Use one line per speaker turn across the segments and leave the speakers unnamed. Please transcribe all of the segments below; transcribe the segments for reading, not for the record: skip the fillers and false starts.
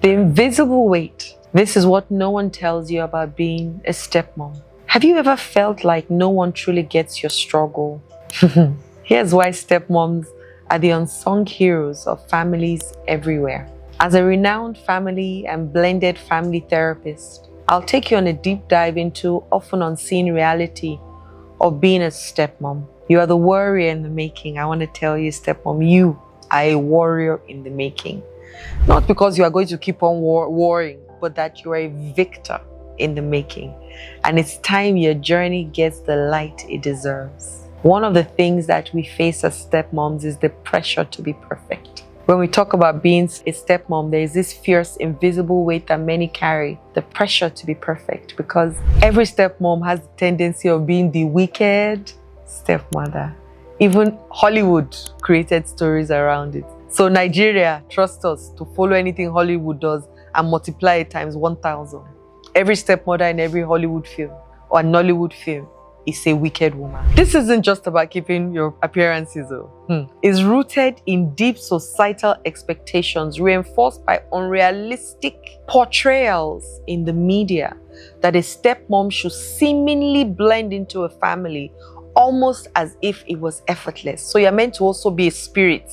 The invisible weight. This is what no one tells you about being a stepmom. Have you ever felt like no one truly gets your struggle? Here's why stepmoms are the unsung heroes of families everywhere. As a renowned family and blended family therapist, I'll take you on a deep dive into often unseen reality of being a stepmom. You are the warrior in the making. I want to tell you, stepmom, you are a warrior in the making. Not because you are going to keep on warring, but that you are a victor in the making. And it's time your journey gets the light it deserves. One of the things that we face as stepmoms is the pressure to be perfect. When we talk about being a stepmom, there is this fierce, invisible weight that many carry, the pressure to be perfect, because every stepmom has the tendency of being the wicked stepmother. Even Hollywood created stories around it. So Nigeria, trust us to follow anything Hollywood does and multiply it times 1,000. Every stepmother in every Hollywood film or Nollywood film is a wicked woman. This isn't just about keeping your appearances though. It's rooted in deep societal expectations reinforced by unrealistic portrayals in the media that a stepmom should seemingly blend into a family almost as if it was effortless. So you're meant to also be a spirit,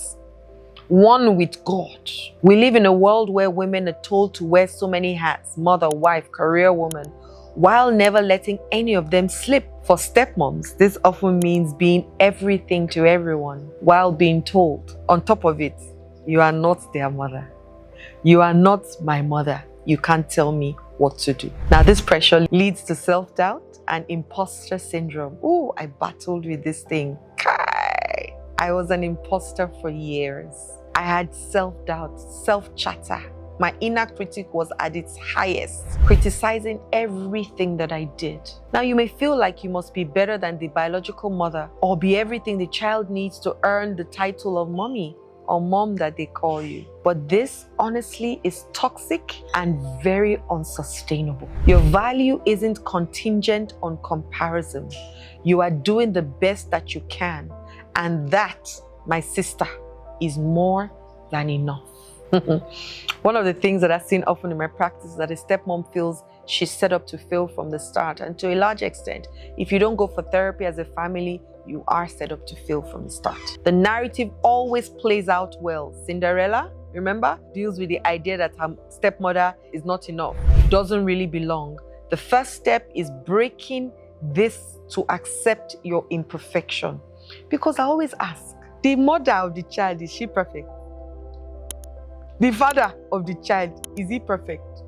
one with God. We live in a world where women are told to wear so many hats: mother, wife, career woman, while never letting any of them slip. For stepmoms, this often means being everything to everyone while being told, on top of it, you are not their mother. You are not my mother. You can't tell me what to do. Now, this pressure leads to self-doubt and imposter syndrome. Oh, I battled with this thing. I was an imposter for years. I had self-doubt, self-chatter. My inner critic was at its highest, criticizing everything that I did. Now, you may feel like you must be better than the biological mother or be everything the child needs to earn the title of mommy or mom that they call you. But this, honestly, is toxic and very unsustainable. Your value isn't contingent on comparison. You are doing the best that you can. And that, my sister, is more than enough. One of the things that I've seen often in my practice is that a stepmom feels she's set up to fail from the start. And to a large extent, if you don't go for therapy as a family, you are set up to fail from the start. The narrative always plays out well. Cinderella, remember, deals with the idea that her stepmother is not enough, doesn't really belong. The first step is breaking this to accept your imperfection. Because I always ask, the mother of the child, is she perfect? The father of the child, is he perfect?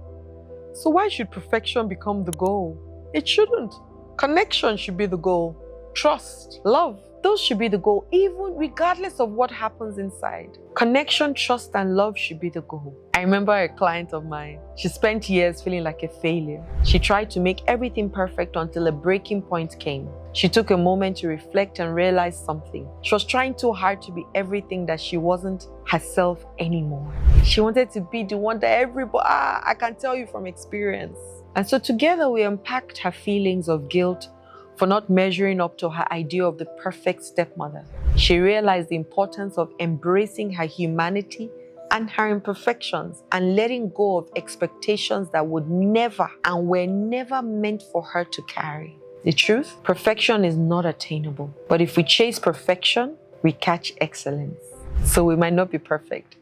So why should perfection become the goal? It shouldn't. Connection should be the goal. Trust, love, those should be the goal, even regardless of what happens inside. Connection, trust, and love should be the goal. I remember a client of mine. She spent years feeling like a failure. She tried to make everything perfect until a breaking point came. She took a moment to reflect and realize something. She was trying too hard to be everything that she wasn't herself anymore. She wanted to be the one that everybody, I can tell you from experience. And so together we unpacked her feelings of guilt for not measuring up to her idea of the perfect stepmother. She realized the importance of embracing her humanity and her imperfections and letting go of expectations that would never and were never meant for her to carry. The truth? Perfection is not attainable. But if we chase perfection, we catch excellence. So we might not be perfect,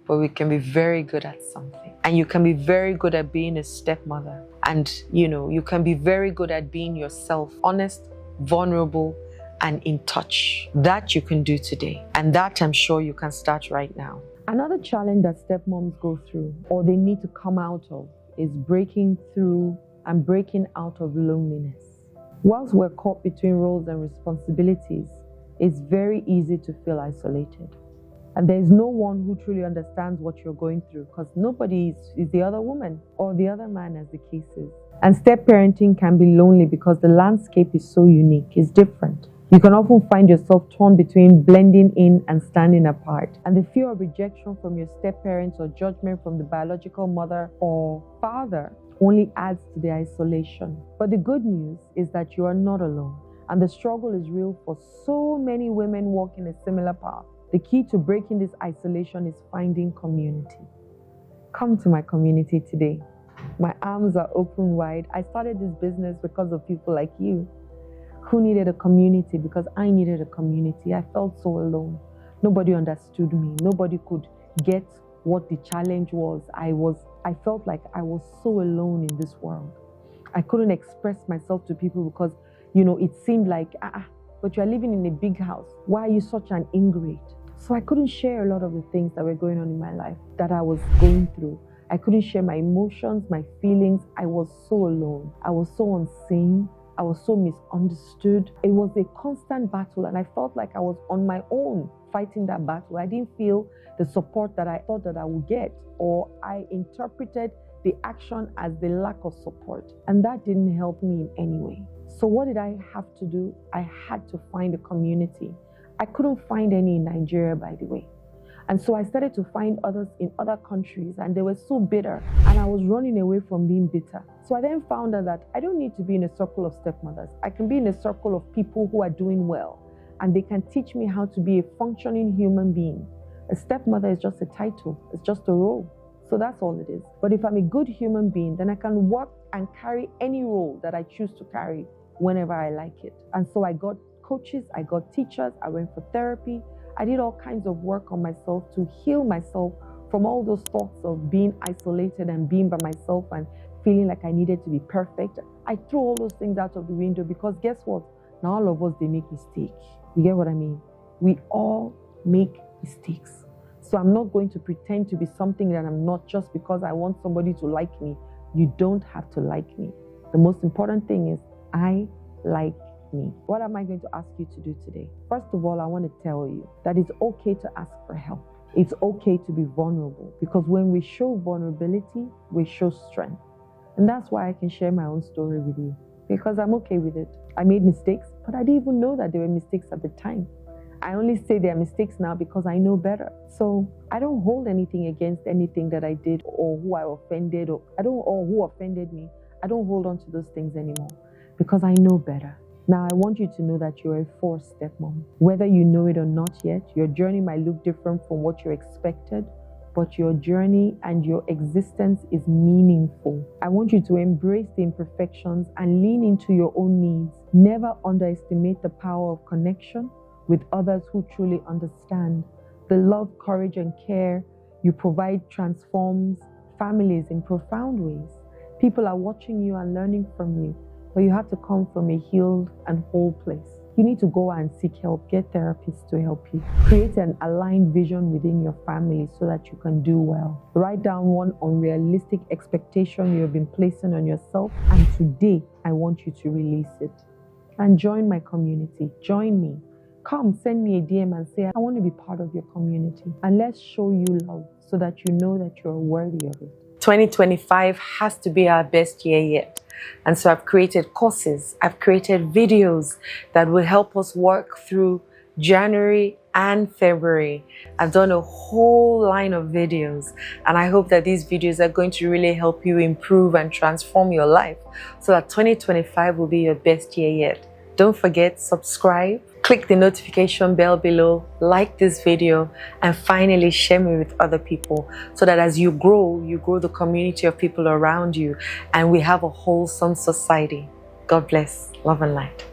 but we can be very good at something. And you can be very good at being a stepmother. And you can be very good at being yourself, honest, vulnerable, and in touch. That you can do today. And that I'm sure you can start right now. Another challenge that stepmoms go through, or they need to come out of, is breaking through and breaking out of loneliness. Whilst we're caught between roles and responsibilities, it's very easy to feel isolated. And there is no one who truly understands what you're going through, because nobody is the other woman or the other man, as the case is. And step-parenting can be lonely because the landscape is so unique, it's different. You can often find yourself torn between blending in and standing apart. And the fear of rejection from your step-parents or judgment from the biological mother or father only adds to the isolation. But the good news is that you are not alone. And the struggle is real for so many women walking a similar path. The key to breaking this isolation is finding community. Come to my community today. My arms are open wide. I started this business because of people like you who needed a community, because I needed a community. I felt so alone. Nobody understood me. Nobody could get what the challenge was. I felt like I was so alone in this world. I couldn't express myself to people because, it seemed like, but you're living in a big house. Why are you such an ingrate? So I couldn't share a lot of the things that were going on in my life that I was going through. I couldn't share my emotions, my feelings. I was so alone. I was so unseen. I was so misunderstood. It was a constant battle, and I felt like I was on my own fighting that battle. I didn't feel the support that I thought that I would get, or I interpreted the action as the lack of support, and that didn't help me in any way. So what did I have to do? I had to find a community. I couldn't find any in Nigeria, by the way. And so I started to find others in other countries, and they were so bitter, and I was running away from being bitter. So I then found out that I don't need to be in a circle of stepmothers. I can be in a circle of people who are doing well, and they can teach me how to be a functioning human being. A stepmother is just a title. It's just a role. So that's all it is. But if I'm a good human being, then I can work and carry any role that I choose to carry whenever I like it. And so I got coaches, I got teachers, I went for therapy. I did all kinds of work on myself to heal myself from all those thoughts of being isolated and being by myself and feeling like I needed to be perfect. I threw all those things out of the window because guess what? Now all of us, they make mistakes. You get what I mean? We all make mistakes. So I'm not going to pretend to be something that I'm not just because I want somebody to like me. You don't have to like me. The most important thing is I like me. What am I going to ask you to do today? First of all, I want to tell you that it's okay to ask for help. It's okay to be vulnerable, because when we show vulnerability, we show strength. And that's why I can share my own story with you, because I'm okay with it. I made mistakes, but I didn't even know that they were mistakes at the time. I only say they're mistakes now because I know better. So I don't hold anything against anything that I did or who I offended or who offended me. I don't hold on to those things anymore because I know better. Now, I want you to know that you're a fourth stepmom. Whether you know it or not yet, your journey might look different from what you expected, but your journey and your existence is meaningful. I want you to embrace the imperfections and lean into your own needs. Never underestimate the power of connection with others who truly understand. The love, courage, and care you provide transforms families in profound ways. People are watching you and learning from you. But you have to come from a healed and whole place. You need to go and seek help, get therapists to help you. Create an aligned vision within your family so that you can do well. Write down one unrealistic expectation you have been placing on yourself, and today I want you to release it. And join my community. Join me. Come, send me a DM and say, I want to be part of your community. And let's show you love so that you know that you're worthy of it. 2025 has to be our best year yet. And so I've created courses, I've created videos that will help us work through January and February. I've done a whole line of videos, and I hope that these videos are going to really help you improve and transform your life so that 2025 will be your best year yet. Don't forget, subscribe, click the notification bell below, like this video, and finally share me with other people so that as you grow the community of people around you, and we have a wholesome society. God bless. Love and light.